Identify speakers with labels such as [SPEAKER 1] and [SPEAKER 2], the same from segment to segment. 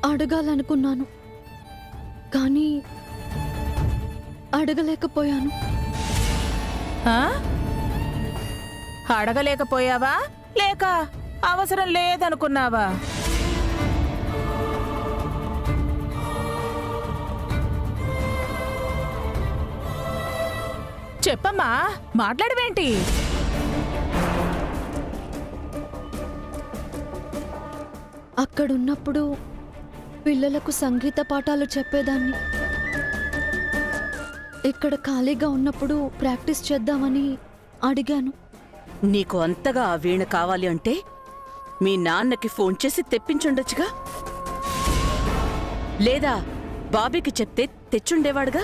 [SPEAKER 1] అడగాలనుకున్నాను, కానీ అడగలేకపోయాను.
[SPEAKER 2] అడగలేకపోయావా లేక అవసరం లేదనుకున్నావా? చెప్పమ్మా, మాట్లాడవేంటి?
[SPEAKER 1] అక్కడున్నప్పుడు పిల్లలకు సంగీత పాఠాలు చెప్పేదాన్ని. ఇక్కడ ఖాళీగా ఉన్నప్పుడు ప్రాక్టీస్ చేద్దామని అడిగాను.
[SPEAKER 3] నీకు అంతగా ఆ వీణ కావాలి అంటే మీ నాన్నకి ఫోన్ చేసి తెప్పించుండొచ్చుగా, లేదా బాబీకి చెప్తే తెచ్చుండేవాడుగా.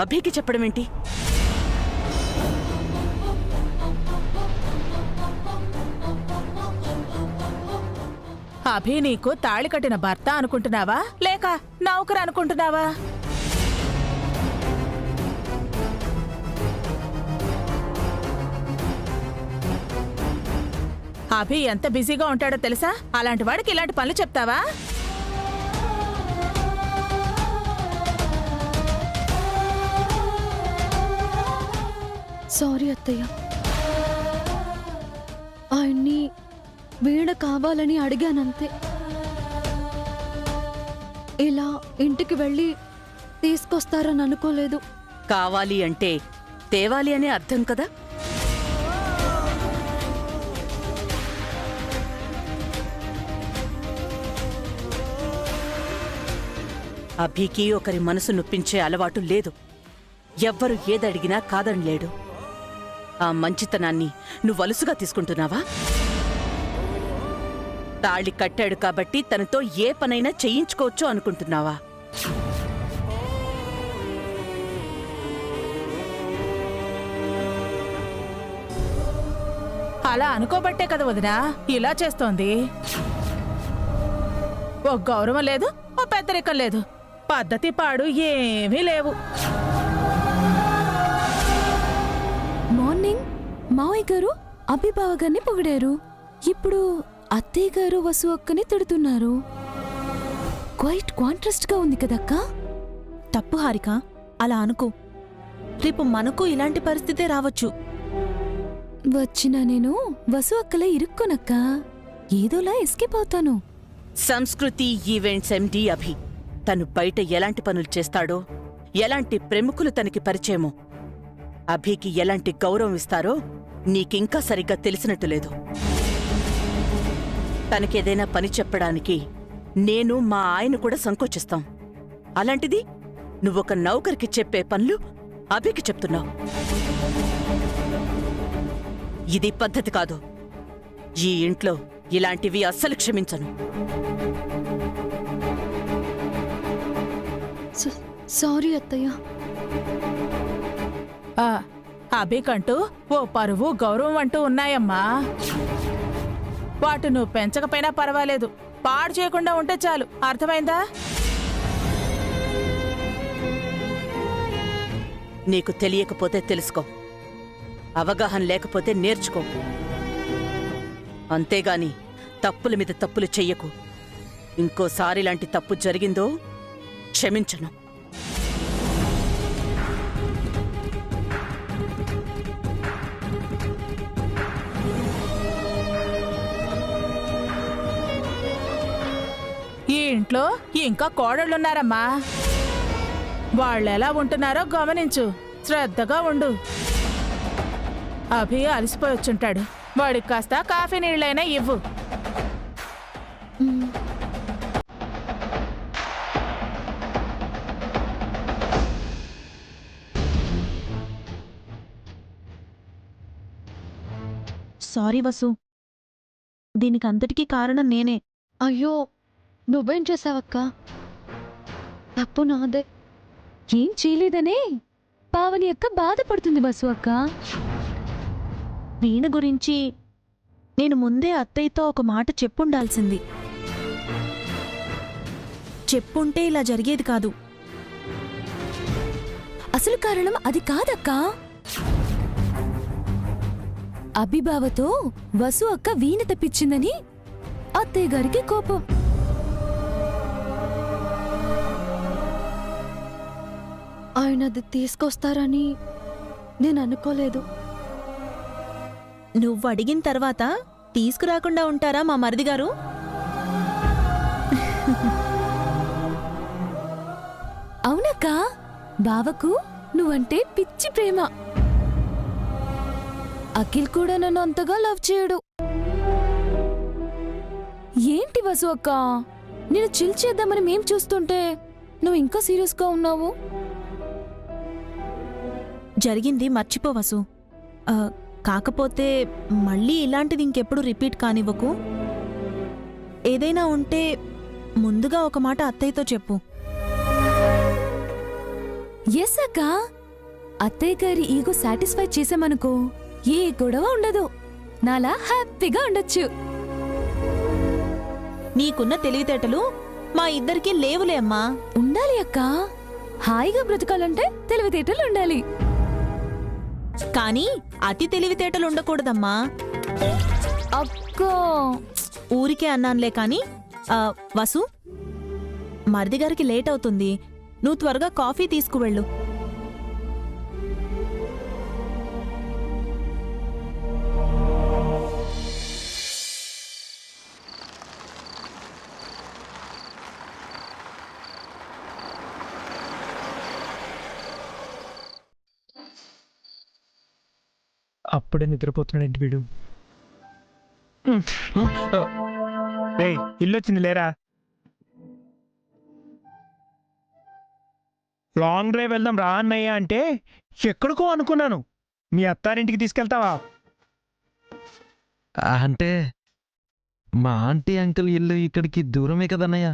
[SPEAKER 3] అభికి చెప్పడమేంటి?
[SPEAKER 2] అభి నీకు తాళి కట్టిన భర్త అనుకుంటున్నావా లేక నౌకరు అనుకుంటున్నావా? అభి ఎంత బిజీగా ఉంటాడో తెలుసా? అలాంటి వాడికి ఇలాంటి పనులు చెప్తావా?
[SPEAKER 1] సారీ అత్తయ్య, ఆయన్ని వీణ కావాలని అడిగానంతే. ఇలా ఇంటికి వెళ్ళి తీసుకొస్తారని అనుకోలేదు.
[SPEAKER 3] కావాలి అంటే తేవాలి అనే అర్థం కదా. అభికి ఒకరి మనసు నొప్పించే అలవాటు లేదు. ఎవ్వరు ఏదడిగినా కాదనలేడు. ఆ మంచితనాన్ని నువ్వు అలుసుగా తీసుకుంటున్నావా? తాళి కట్టాడు కాబట్టి తనతో ఏ పనైనా చేయించుకోవచ్చు అనుకుంటున్నావా?
[SPEAKER 2] అలా అనుకోబట్టే కదా వదినా ఇలా చేస్తోంది. ఓ గౌరవం లేదు, ఓ పెద్దరికం లేదు, పద్ధతి పాడు ఏమీ లేవు.
[SPEAKER 4] మార్నింగ్ మావయ్య గారు అభిబావ గారిని పొగిడారు, ఇప్పుడు అత్తయ్య గారు వసు అక్కని తిడుతున్నారు. క్వైట్ కాంట్రాస్ట్ గా ఉంది కదక్కా.
[SPEAKER 5] తప్పు హారిక, అలా అనుకో. రేపు మనకు ఇలాంటి పరిస్థితే రావచ్చు.
[SPEAKER 4] వచ్చినా నేను వసు అక్కలా ఇరుక్కోనక్క, ఏదోలా ఎస్కేప్ అవుతాను.
[SPEAKER 3] సంస్కృతి ఈవెంట్స్ ఎండి అభి తను బయట ఎలాంటి పనులు చేస్తాడో, ఎలాంటి ప్రముఖులు తనకి పరిచయమో, అభికి ఎలాంటి గౌరవం ఇస్తారో నీకింకా సరిగ్గా తెలిసినట్టు లేదు. తనకేదైనా పని చెప్పడానికి నేను మా ఆయన కూడా సంకోచిస్తాం. అలాంటిది నువ్వొక నౌకరికి చెప్పే పనులు అభికి చెప్తున్నావు. ఇది పద్ధతి కాదు. ఈ ఇంట్లో ఇలాంటివి అస్సలు క్షమించను.
[SPEAKER 1] సారీ అత్తయ్య.
[SPEAKER 2] అభికంటూ ఓ పరువు గౌరవం అంటూ ఉన్నాయమ్మా. వాటి నువ్వు పెంచకపోయినా పర్వాలేదు, పాడు చేయకుండా ఉంటే చాలు. అర్థమైందా?
[SPEAKER 3] నీకు తెలియకపోతే తెలుసుకో, అవగాహన లేకపోతే నేర్చుకో. అంతేగాని తప్పుల మీద తప్పులు చెయ్యకు. ఇంకోసారి ఇలాంటి తప్పు జరిగిందో క్షమించను.
[SPEAKER 2] ఈ ఇంట్లో ఇంకా కోడళ్ళున్నారమ్మా. వాళ్ళెలా ఉంటున్నారో గమనించు, శ్రద్ధగా ఉండు. అభి అలసిపోయి వచ్చుంటాడు, వాడికి కాస్త కాఫీ నీళ్ళైనా ఇవ్వు.
[SPEAKER 5] సారీ వసు, దీనికంతటికీ కారణం నేనే.
[SPEAKER 1] అయ్యో, నువ్వేం చేసావక్క? తప్పు నాదే.
[SPEAKER 4] ఏం చేయలేదనే పావని అక్క బాధపడుతుంది వసు అక్క.
[SPEAKER 5] వీణ గురించి నేను ముందే అత్తయ్యతో ఒక మాట చెప్పుండాల్సింది. చెప్పుంటే ఇలా జరిగేది కాదు.
[SPEAKER 4] అసలు కారణం అది కాదక్కా. అభిబావతో వసు అక్క వీణ తెప్పించిందని అత్తయ్య గారికి కోపం.
[SPEAKER 1] ఆయన అది తీసుకొస్తారని నేను అనుకోలేదు.
[SPEAKER 5] నువ్వు అడిగిన తర్వాత తీసుకురాకుండా ఉంటారా మా మరిది గారు?
[SPEAKER 4] అవునక్క, బావకు నువ్వంటే పిచ్చి ప్రేమ. అఖిల్ కూడా నన్ను అంతగా లవ్ చేయడు. ఏంటి వసు అక్క, నేను చిల్ చేద్దామని మేం చూస్తుంటే నువ్వు ఇంకా సీరియస్గా ఉన్నావు.
[SPEAKER 5] జరిగింది మర్చిపో వసు. కాకపోతే మళ్ళీ ఇలాంటిది ఇంకెప్పుడు రిపీట్ కానివ్వకు. ఏదైనా ఉంటే ముందుగా ఒక మాట అత్తయ్యతో చెప్పు.
[SPEAKER 4] ఎస్ అక్క, అత్తయ్య గారి ఈగో సాటిస్ఫై చేసామనుకో ఏ గొడవ ఉండదు. నాలా హ్యాపీగా ఉండొచ్చు.
[SPEAKER 5] నీకున్న తెలివితేటలు మా ఇద్దరికీ లేవులే అమ్మా.
[SPEAKER 4] ఉండాలి అక్క, హాయిగా బ్రతకాలంటే తెలివితేటలు ఉండాలి.
[SPEAKER 5] కానీ అతి తెలివితేటలు ఉండకూడదమ్మా.
[SPEAKER 4] అక్కా,
[SPEAKER 5] ఊరికే అన్నానులే కాని. వసు, మరిది గారికి లేట్ అవుతుంది. నువ్వు త్వరగా కాఫీ తీసుకువెళ్ళు.
[SPEAKER 6] అప్పుడే నిద్రపోతున్నాడు వీడు. ఇల్లు వచ్చింది లేరా. లాంగ్ డ్రైవ్ వెళ్దాం రా అన్నయ్య అంటే ఎక్కడికో అనుకున్నాను. మీ అత్తారింటికి తీసుకెళ్తావా?
[SPEAKER 7] అంటే మా ఆంటీ అంకుల్ ఇల్లు ఇక్కడికి దూరమే కదన్నయ్య.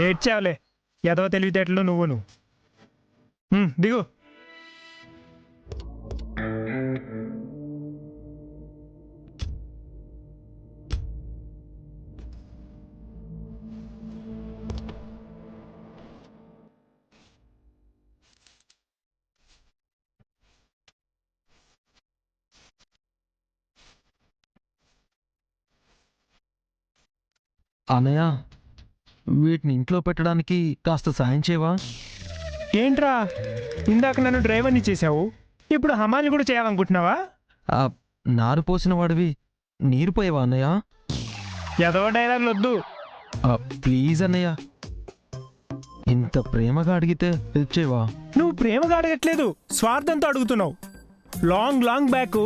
[SPEAKER 6] ఏడ్చావులే, ఏదో తెలివితేటలు నువ్వును. దిగు.
[SPEAKER 7] అన్నయ్య, వీటిని ఇంట్లో పెట్టడానికి కాస్త సాయం చేయవా?
[SPEAKER 6] ఏంట్రా, ఇందాక నన్ను డ్రైవర్ని చేసావు, ఇప్పుడు హమాలి కూడా చేయాలనుకుంటున్నావా?
[SPEAKER 7] ఆ నారు పోసిన వాడివి నీరు పోయేవా అన్నయ్య?
[SPEAKER 6] ఏదో డైలాగులు వద్దు.
[SPEAKER 7] ప్లీజ్ అన్నయ్య, ఇంత ప్రేమగా అడిగితే హెల్ప్ చేయవా?
[SPEAKER 6] నువ్వు ప్రేమగా అడగట్లేదు, స్వార్థంతో అడుగుతున్నావు. లాంగ్ బ్యాక్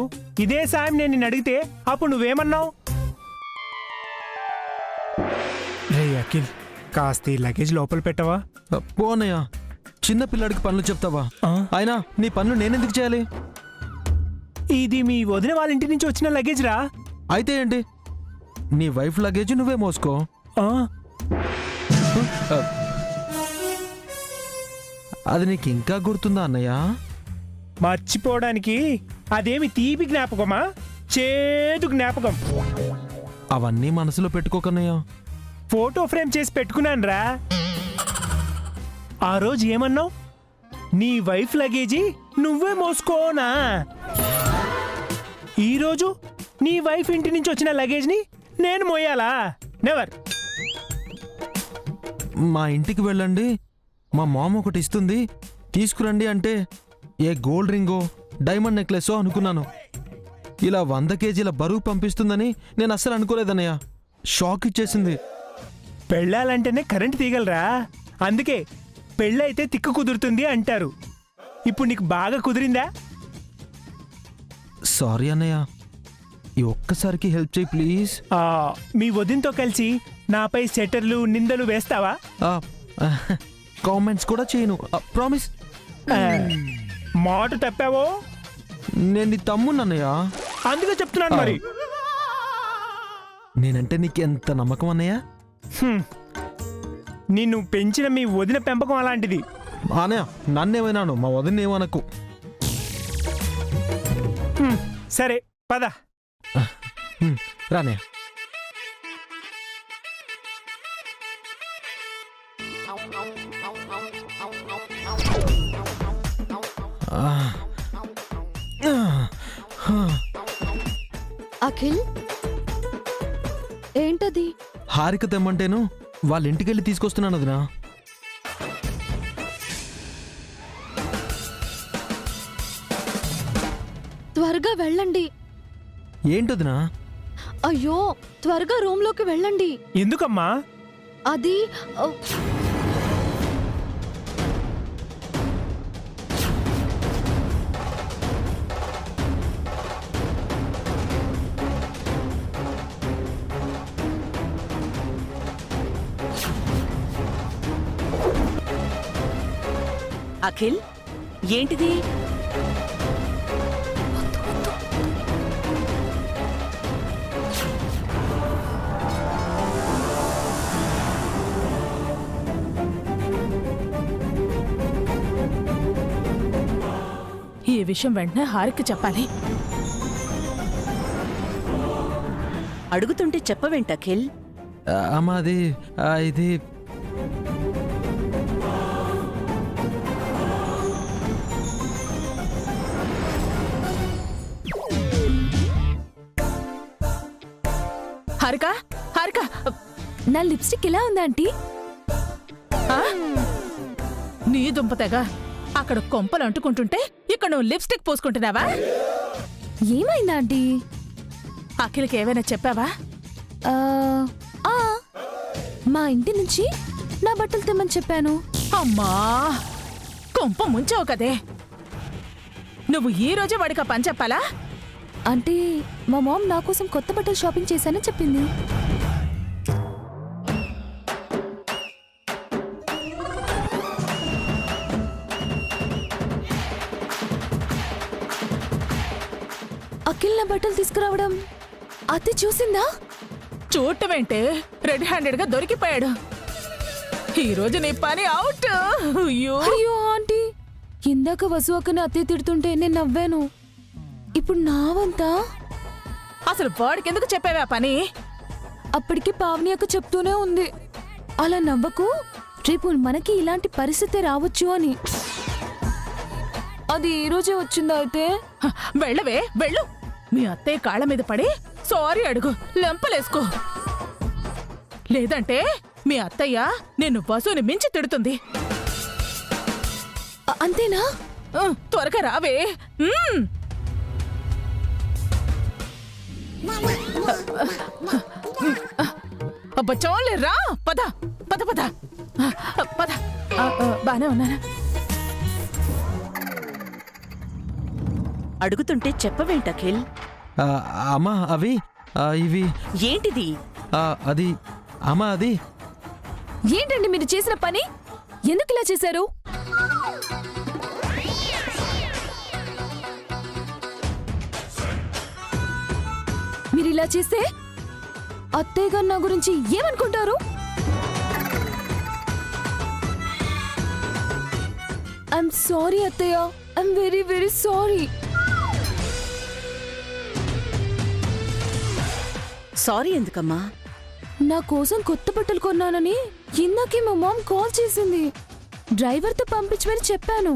[SPEAKER 6] ఇదే సాయం నేను నిన్ను అడిగితే అప్పుడు నువ్వేమన్నావు? రే అఖిల్, కాస్త ఈ లగేజ్ లోపల పెట్టవా?
[SPEAKER 7] పో అన్నయ్య, చిన్న పిల్లాడికి పనులు చెప్తావా? అయినా నీ పనులు నేనెందుకు చేయాలి?
[SPEAKER 6] ఇది మీ వదిన వాళ్ళ ఇంటి నుంచి వచ్చిన లగేజ్ రా.
[SPEAKER 7] అయితే ఏంటి, నీ వైఫ్ లగేజ్ నువ్వే మోసుకో. అది నీకు ఇంకా గుర్తుందా అన్నయ్య?
[SPEAKER 6] మర్చిపోవడానికి అదేమి తీపి జ్ఞాపకమా, చేదు జ్ఞాపకం.
[SPEAKER 7] అవన్నీ మనసులో పెట్టుకోకన్నయ్య.
[SPEAKER 6] ఫోటో ఫ్రేమ్ చేసి పెట్టుకున్నాను రా. ఆ రోజు ఏమన్నావు? నీ వైఫ్ లగేజీ నువ్వే మోసుకోనా? ఈరోజు నీ వైఫ్ ఇంటి నుంచి వచ్చిన లగేజ్ని నేను మోయాలా? నెవర్.
[SPEAKER 7] మా ఇంటికి వెళ్ళండి, మా మామ ఒకటి ఇస్తుంది తీసుకురండి అంటే ఏ గోల్డ్ రింగో డైమండ్ నెక్లెసో అనుకున్నాను. ఇలా 100 కేజీల బరువు పంపిస్తుందని నేను అస్సలు అనుకోలేదన్నయ్య. షాక్ ఇచ్చేసింది.
[SPEAKER 6] పెళ్ళాలంటేనే కరెంట్ తీగలరా, అందుకే పెళ్ళైతే తిక్కు కుదురుతుంది అంటారు. ఇప్పుడు నీకు బాగా కుదిరిందా?
[SPEAKER 7] సారీ అన్నయ్య, ఈ ఒక్కసారికి హెల్ప్ చేయి ప్లీజ్.
[SPEAKER 6] మీ వదినతో కలిసి నాపై సెటర్లు నిందలు వేస్తావా?
[SPEAKER 7] కామెంట్స్ కూడా చేయను, ప్రామిస్.
[SPEAKER 6] మాట తప్పావో?
[SPEAKER 7] నేను నీ తమ్మున్నయ్య,
[SPEAKER 6] అందుకే చెప్తున్నాను మరి.
[SPEAKER 7] నేనంటే నీకు ఎంత నమ్మకం అన్నయ్య?
[SPEAKER 6] నిన్ను పెంచిన మీ వదిన పెంపకం అలాంటిది.
[SPEAKER 7] అన్నయ్య, నన్నేమైనాను, మా వదిన ఏమనకు.
[SPEAKER 6] సరే పద.
[SPEAKER 7] రానయ్య.
[SPEAKER 1] అఖిల్, ఏంటది?
[SPEAKER 7] హారిక తెమ్మంటేను వాళ్ళ ఇంటికెళ్ళి తీసుకొస్తున్నాను వదినా.
[SPEAKER 1] త్వరగా వెళ్ళండి.
[SPEAKER 7] ఏంటొదినా?
[SPEAKER 1] అయ్యో, త్వరగా రూమ్లోకి వెళ్ళండి.
[SPEAKER 6] ఎందుకమ్మా?
[SPEAKER 1] అది
[SPEAKER 3] అఖిల్, ఏంటిది?
[SPEAKER 2] ఈ విషయం వెంటనే హారిక చెప్పాలి.
[SPEAKER 3] అడుగుతుంటే చెప్పవేంటి అఖిల్?
[SPEAKER 7] అమ్మా అది ఇది
[SPEAKER 2] హారిక, హారిక,
[SPEAKER 4] నా లిప్స్టిక్ ఎలా ఉందా ఆంటీ?
[SPEAKER 2] ఆ? నీ దుంపతేగా అక్కడ కొంపలు అంటుకుంటుంటే ఇక్కడ నువ్వు లిప్స్టిక్ పూసుకుంటున్నావా?
[SPEAKER 4] ఏమైందా ఆంటీ?
[SPEAKER 2] అఖిల్కి ఏమైనా చెప్పావా?
[SPEAKER 4] ఆ, ఆ, మా ఇంటి నుంచి నా బట్టలు తెమ్మని చెప్పాను.
[SPEAKER 2] అమ్మా, కొంప ముంచావు కదే. నువ్వు ఈ రోజే వాడికి ఆ పని చెప్పాలా?
[SPEAKER 4] అంటే మా మామ్ నా కోసం కొత్త బట్టలు షాపింగ్ చేశానని చెప్పింది. అఖిల్ నా బట్టలు తీసుకురావడం అతి చూసిందా?
[SPEAKER 2] చూడటమేంటే, రెడ్ హ్యాండెడ్ గా దొరికిపోయాడు. ఈ రోజు నీ పని అవుట్. అయ్యో,
[SPEAKER 4] అయ్యో ఆంటీ, ఇందాక వసు అక్కని అత్తే తిడుతుంటే నేను నవ్వాను. ఇప్పుడు నా వంతా?
[SPEAKER 2] అసలు వాడికి ఎందుకు చెప్పావా పని?
[SPEAKER 4] అప్పటికి పావని అక్క చెప్తూనే ఉంది, అలా నవ్వకు, రేపు మనకి ఇలాంటి పరిస్థితి రావచ్చు అని. అది ఈ రోజే వచ్చిందా అయితే?
[SPEAKER 2] హ, వెళ్ళవే, వెళ్ళు. మీ అత్తయ్య కాళ్ళ మీద పడి సారీ అడుగు, లెంపలేసుకో. లేదంటే మీ అత్తయ్య నిన్ను వసుని మించి తిడుతుంది.
[SPEAKER 4] అంతేనా?
[SPEAKER 2] త్వరగా రావే. అబ్బా చాలే, రా. పద పద పద పద. బానే ఉన్నానా?
[SPEAKER 3] అడుగుతుంటే చెప్పవేంటి అఖిల్?
[SPEAKER 7] అమ్మా అవి ఇవి
[SPEAKER 3] ఏంటిది?
[SPEAKER 7] అది అమ్మా అది
[SPEAKER 4] ఏంటండి మీరు చేసిన పని? ఎందుకు ఇలా చేశారు? మీరు ఇలా చేస్తే అత్తయ్య గారు నా గురించి ఏమనుకుంటారు? ఐఎమ్ సారీ అత్తయ్య, I'm very very sorry.
[SPEAKER 3] Sorry ఎందుకమ్మా?
[SPEAKER 4] నా కోసం కొత్త బట్టలు కొన్నానని ఇందాకే మా మామ్ కాల్ చేసింది. డ్రైవర్తో పంపించమని చెప్పాను.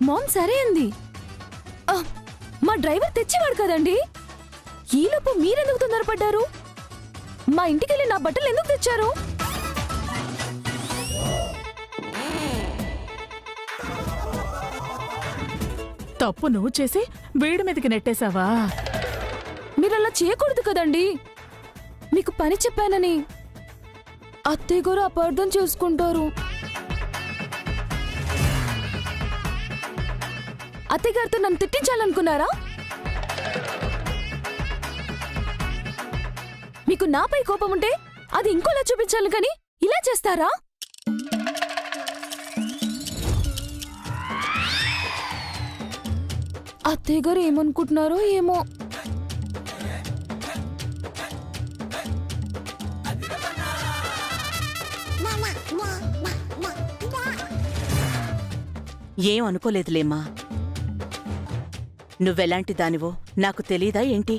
[SPEAKER 4] మామ్ సరే అంది. మా డ్రైవర్ తెచ్చేవాడు కదండి. ఈలోపు మీరెందుకు తొందరపడ్డారు? మా ఇంటికెళ్ళి నా బట్టలు ఎందుకు తెచ్చారు?
[SPEAKER 2] తప్పు నువ్వు చేసి వీడి మీదకి నెట్టేశావా?
[SPEAKER 4] మీరు అలా చేయకూడదు కదండి. మీకు పని చెప్పానని అత్తయ్య గారు అపార్థం చేసుకుంటారు. అత్తయ్య గారితో నన్ను తిట్టించాలనుకున్నారా? మీకు నాపై కోపం ఉంటే అది ఇంకోలా చూపించాలి, కానీ ఇలా చేస్తారా? అత్తయ్య గారు ఏమనుకుంటున్నారో ఏమో.
[SPEAKER 3] ఏం అనుకోలేదులేమ్మా. నువ్వెలాంటి దానివో నాకు తెలీదా ఏంటి?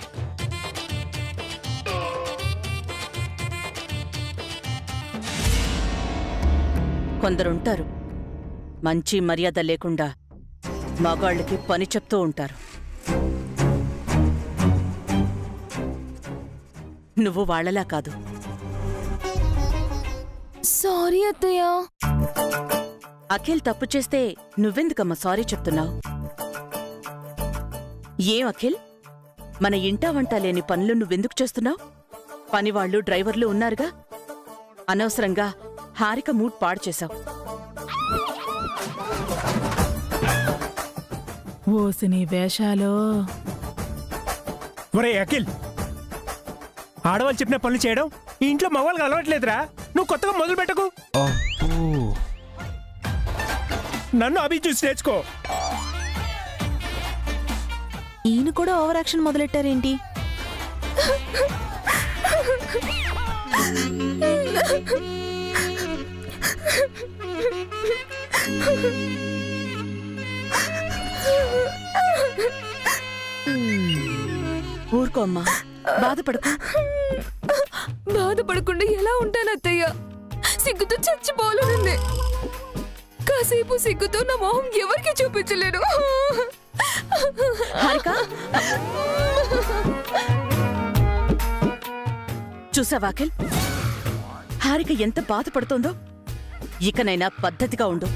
[SPEAKER 3] కొందరుంటారు మంచి మర్యాద లేకుండా మగాళ్ళకి పని చెప్తూ ఉంటారు. నువ్వు వాళ్ళలా కాదు.
[SPEAKER 4] సారీ అత్తయ్య.
[SPEAKER 3] అఖిల్ తప్పు చేస్తే నువ్వెందుకమ్మా సారీ చెప్తున్నావు? ఏం అఖిల్, మన ఇంటా వంట లేని పనులు నువ్వెందుకు చేస్తున్నావు? పనివాళ్లు డ్రైవర్లు ఉన్నారుగా. అనవసరంగా హారిక మూడ్ పాడు చేశావు.
[SPEAKER 2] ఓసిని వేషాలో.
[SPEAKER 6] ఒరే అఖిల్, ఆడవాళ్ళు చెప్పిన పనులు చేయడం ఈ ఇంట్లో మగవాళ్ళకి అలవాట్లేదురా. నువ్వు కొత్తగా మొదలు పెట్టకు.
[SPEAKER 7] అబ్బో.
[SPEAKER 6] నన్ను అభి చూసి నేర్చుకో.
[SPEAKER 5] ఈయన కూడా ఓవర్ యాక్షన్ మొదలెట్టారేంటి?
[SPEAKER 3] ఊరుకో అమ్మా, బాధపడకు.
[SPEAKER 4] బాధపడకుండా ఎలా ఉంటాను అత్తయ్య? సిగ్గుతో చచ్చిపోవాలనుంది. కాసేపు సిగ్గుతో నా మొహం ఎవరికి చూపించలేను.
[SPEAKER 3] హారిక, చూసావా అఖిల్, హారిక ఎంత బాధపడుతోందో. ఇకనైనా పద్ధతిగా ఉండు.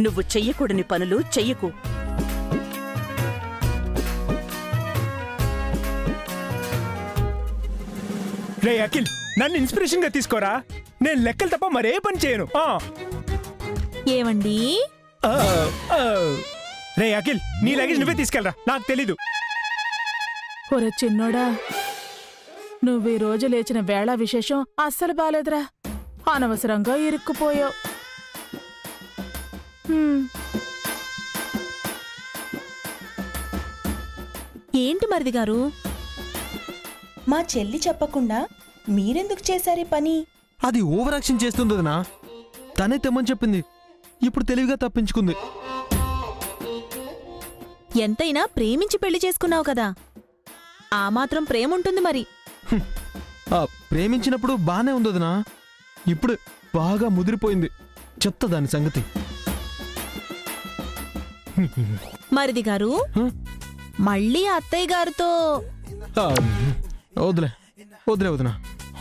[SPEAKER 3] నువ్వు చెయ్యకూడని పనులు చెయ్యకు.
[SPEAKER 6] రే అఖిల్, నన్ను ఇన్స్పిరేషన్ గా తీసుకోరా. నేను లెక్కలు తప్ప మరే పని చేయను.
[SPEAKER 5] ఏవండి?
[SPEAKER 6] ఆ, ఆ. రే అఖిల్, నీ లగేజ్ నువ్వే తీసుకెళ్ళరా, నాకు తెలీదు.
[SPEAKER 2] ఒరే చిన్నోడా, నువ్వు ఈ రోజు లేచిన వేళ విశేషం అస్సలు బాలేదురా. అనవసరంగా ఇరుక్కుపోయావు.
[SPEAKER 5] ఏంటి మరిది గారు,
[SPEAKER 8] మా చెల్లి చెప్పకుండా మీరెందుకు చేశారీ పని?
[SPEAKER 7] అది ఓవర్ యాక్షన్ చేస్తుంది వదినా. తనే తెమ్మని చెప్పింది, ఇప్పుడు తెలివిగా తప్పించుకుంది.
[SPEAKER 5] ఎంతైనా ప్రేమించి పెళ్లి చేసుకున్నావు కదా, ఆ మాత్రం ప్రేమ ఉంటుంది మరి.
[SPEAKER 7] ఆ ప్రేమించినప్పుడు బానే ఉంది వదినా. ఇప్పుడు బాగా ముదిరిపోయింది. చెప్తా దాని సంగతి.
[SPEAKER 5] మరిది గారు,
[SPEAKER 7] హ?
[SPEAKER 5] మళ్ళీ అత్తయ్య గారితో
[SPEAKER 7] ఆ, వదిలే వదిలే వదినా,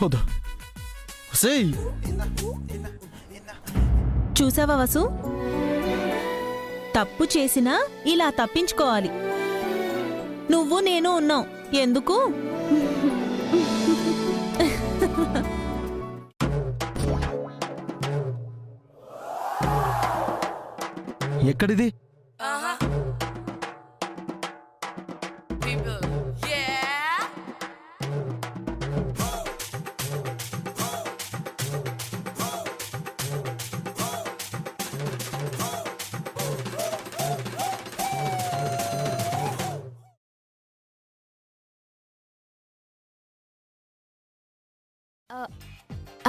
[SPEAKER 7] వద్దు. సేయ్,
[SPEAKER 5] చూసావా వసు, తప్పు చేసినా ఇలా తప్పించుకోవాలి. నువ్వు నేను ఉన్నాం ఎందుకు?
[SPEAKER 7] ఎక్కడిది?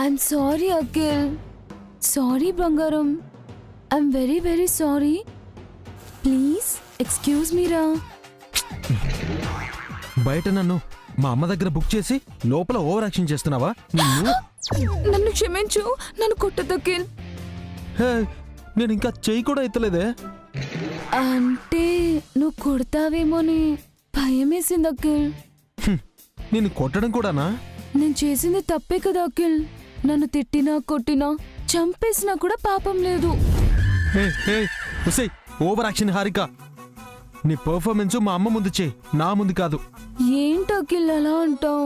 [SPEAKER 4] I'm sorry Akhil. సారీ బంగారం. I'm very very sorry. Please excuse మీరా.
[SPEAKER 7] బయట నన్ను మా అమ్మ దగ్గర బుక్ చేసి లోపల ఓవర్ యాక్షన్ చేస్తున్నావా? నిన్ను
[SPEAKER 4] నన్ను క్షమించు, నన్ను కొట్టదు అఖిల్.
[SPEAKER 7] హే, నేను ఇంకా చెయ్యి కూడా ఎత్తలేదే.
[SPEAKER 4] అంటే నువ్వు కొడతావేమోని భయం వేసింది అఖిల్.
[SPEAKER 7] నిన్ను కొట్టడం కూడానా?
[SPEAKER 4] నేను చేసింది తప్పే కదా అఖిల్. నన్ను తిట్టినా కొట్టినా చంపేసినా కూడా పాపం లేదు.
[SPEAKER 7] హే హే, ఉసేయ్, ఓవర్ యాక్షన్ హారిక. నీ పర్ఫార్మెన్స్ మా అమ్మ ముందు చేయి, నా ముందు కాదు.
[SPEAKER 4] ఏంటి అఖిల్ అలా అంటావు?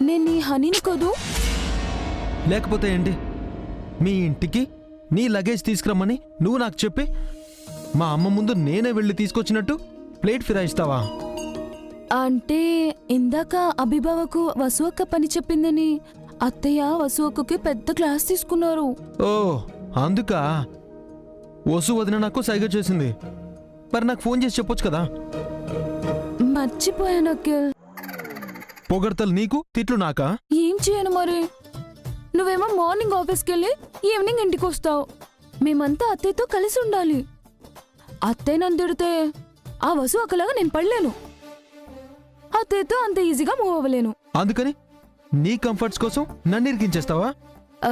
[SPEAKER 4] నేను నీ హనీని కదూ.
[SPEAKER 7] లేకపోతే ఏంటి? మీ ఇంటికి నీ లగేజ్ తీసుకురమ్మని నువ్వు నాకు చెప్పి మా అమ్మ ముందు నేనే వెళ్ళి తీసుకొచ్చినట్టు ప్లేట్ ఫిరాయిస్తావా?
[SPEAKER 4] అంటే ఇందాక అభిబావకు వసు అక్క పని చెప్పిందని అత్తయ్య వసు అక్కకి పెద్ద క్లాస్ తీసుకున్నారు.
[SPEAKER 7] ఓ అందుకా వసు వదిన నాకు సైగ చేసింది. మరి నాకు ఫోన్ చేసి చెప్పొచ్చు కదా.
[SPEAKER 4] మర్చిపోయాను అఖిల్.
[SPEAKER 7] పొగడ్తలు నీకు, తిట్లు నాకా?
[SPEAKER 4] ఏం చేయను మరి? నువ్వేమో మార్నింగ్ ఆఫీస్కి వెళ్ళి ఈవినింగ్ ఇంటికి వస్తావు. మేమంతా అత్తయ్యతో కలిసి ఉండాలి. అత్తయ్య నన్ను తిడితే ఆ వసు అక్కలాగా నేను పడలేను. అత్తయ్యతో అంత ఈజీగా మూవ్ అవ్వలేను.
[SPEAKER 7] అందుకని నీ కంఫర్ట్స్ కోసం నన్ను ఇరికించేస్తావా?
[SPEAKER 4] ఆ,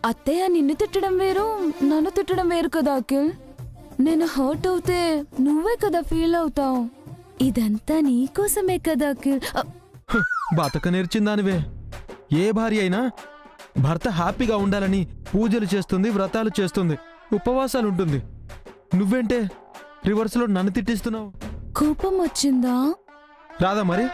[SPEAKER 4] అత్తయ్య నిన్ను తిట్టడం వేరు, నన్ను తిట్టడం వేరు కదా అఖిల్. నేను హర్ట్ అవుతే నువ్వే కదా ఫీల్ అవుతావు. ఇదంతా నీకోసమే కదా అఖిల్.
[SPEAKER 7] బాతక నేర్చిందానివే. ఏ భార్య అయినా భర్త హ్యాపీగా ఉండాలని పూజలు చేస్తుంది, వ్రతాలు చేస్తుంది, ఉపవాసాలు ఉంటుంది. నువ్వేంటే రివర్స్లో నన్ను తిట్టిస్తున్నావు.
[SPEAKER 4] కోపం వచ్చిందా?
[SPEAKER 7] రాదా మరి?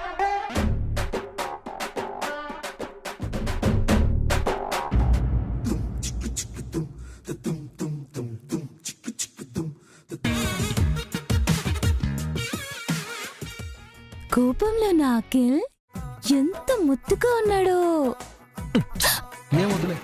[SPEAKER 4] కోపంలో నా అఖిల్ ఎంత ముద్దుగా ఉన్నాడో.
[SPEAKER 7] ఏం వదిలే.